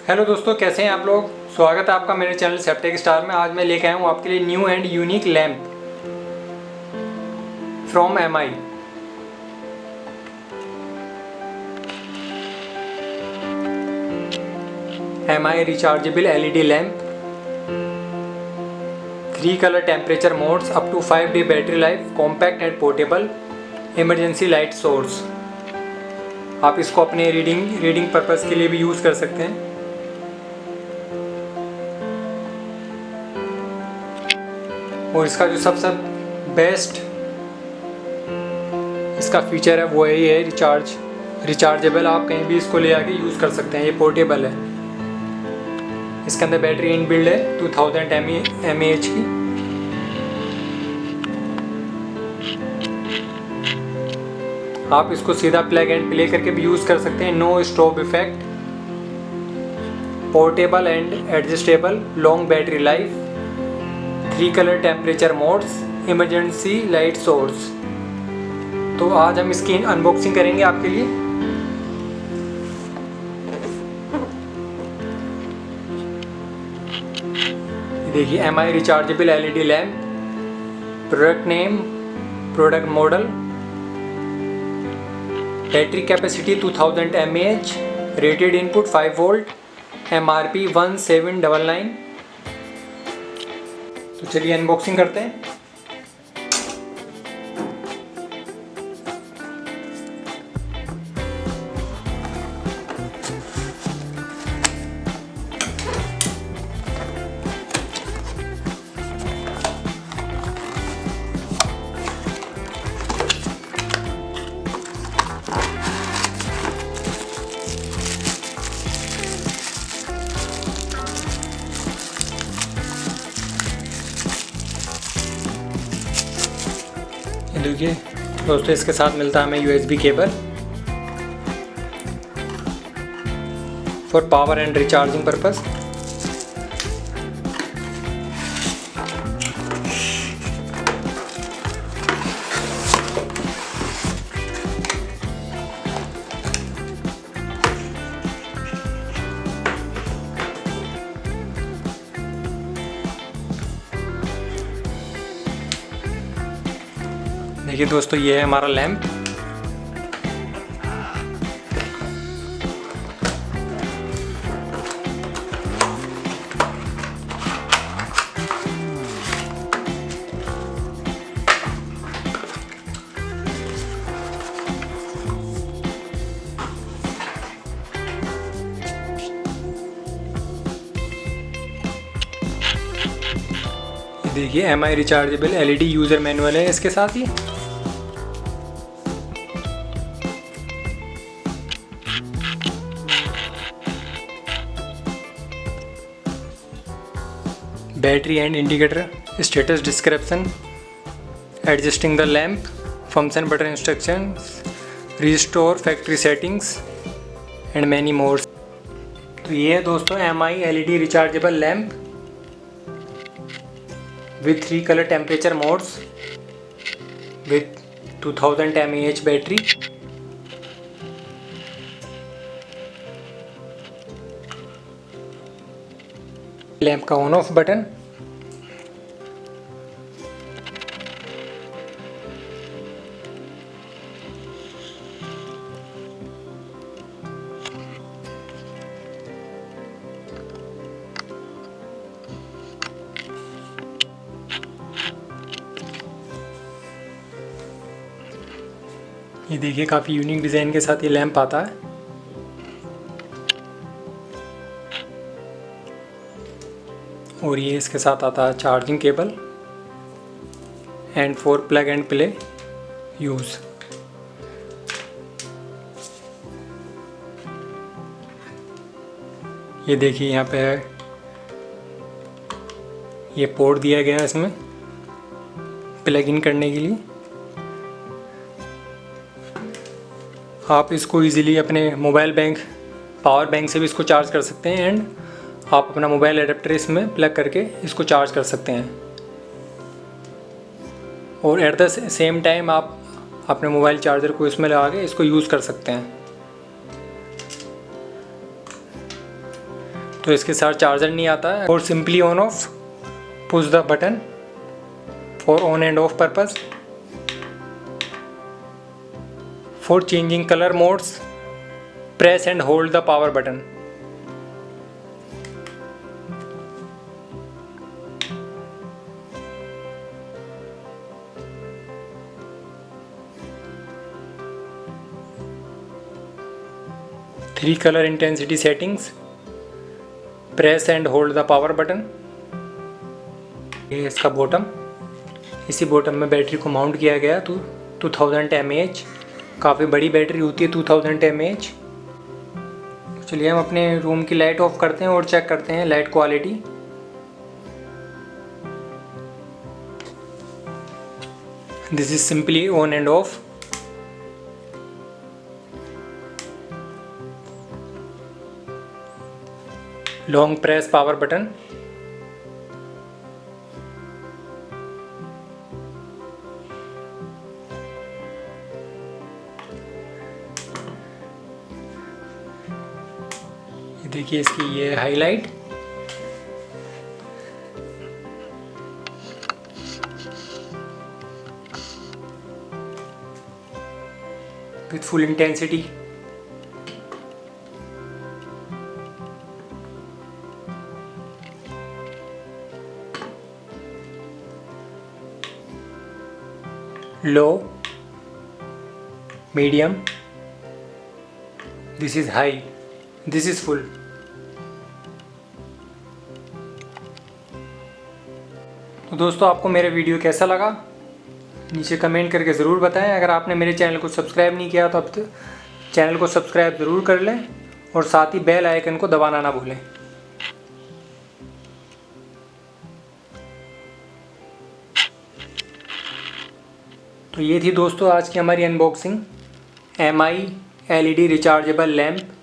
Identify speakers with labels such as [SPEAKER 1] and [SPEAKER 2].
[SPEAKER 1] Hello दोस्तों, कैसे हैं आप लोग। स्वागत है आपका मेरे चैनल सेप्टेक स्टार में। आज मैं लेके आया हूँ आपके लिए new and unique lamp from MI. MI rechargeable LED lamp, 3 colour temperature modes, up to 5 day battery life, compact and portable, emergency light source. आप इसको अपने रीडिंग पर्पज़ के लिए भी यूज़ कर सकते हैं। और इसका जो सबसे बेस्ट इसका फीचर है वो यही है रिचार्जेबल। आप कहीं भी इसको ले आके यूज़ कर सकते हैं। ये पोर्टेबल है। इसके अंदर बैटरी इनबिल्ड है 2000 mAh की। आप इसको सीधा प्लग एंड प्ले करके भी यूज़ कर सकते हैं। No strobe effect, portable and adjustable, long battery life, 3 colour temperature modes, emergency light source. तो आज हम इसकी अनबॉक्सिंग करेंगे आपके लिए। देखिए, MI rechargeable LED lamp, product name, product model, battery capacity 2000 mAh, rated input 5 volt, MRP 1799। तो चलिए अनबॉक्सिंग करते हैं। देखिए दोस्तों, इसके साथ मिलता है हमें USB cable for power and recharging purpose. देखिए दोस्तों, ये है हमारा लैंप। देखिए, MI rechargeable LED user manual है इसके साथ ही। Battery and indicator, status description, adjusting the lamp, function button instructions, restore factory settings and many more. तो ये है दोस्तों Mi LED rechargeable lamp with 3 color temperature modes with 2000 mAh battery. Lamp का on off button, ये देखिए काफ़ी unique design के साथ ये लैंप आता है। और ये इसके साथ आता है charging cable and for plug and play use. ये देखिए यहाँ पे है, ये पोर्ट दिया गया है इसमें प्लग इन करने के लिए। आप इसको इजीली अपने मोबाइल बैंक पावर बैंक से भी इसको चार्ज कर सकते हैं एंड आप अपना मोबाइल एडेप्टर इसमें प्लग करके इसको चार्ज कर सकते हैं। और एट द सेम टाइम आप अपने मोबाइल चार्जर को इसमें लगा के इसको यूज़ कर सकते हैं। तो इसके साथ चार्जर नहीं आता है। और simply on off, push the button for on end of purpose. For changing colour modes press and hold the power button. Three colour intensity settings, press and hold the power button. ये है इसका bottom. इसी bottom में battery को mount किया गया 2000 mAh। काफ़ी बड़ी बैटरी होती है 2000 mAh। चलिए हम अपने रूम की लाइट ऑफ करते हैं और चेक करते हैं light quality. This is simply on end of. Long press power button. देखिए इसकी ये highlight. With full intensity. Low, medium, this is high, this is full. तो दोस्तों आपको मेरा वीडियो कैसा लगा नीचे कमेंट करके ज़रूर बताएं। अगर आपने मेरे चैनल को सब्सक्राइब नहीं किया तो अब तो चैनल को सब्सक्राइब ज़रूर कर लें और साथ ही बेल आइकन को दबाना ना भूलें। तो ये थी दोस्तों आज की हमारी unboxing MI LED rechargeable lamp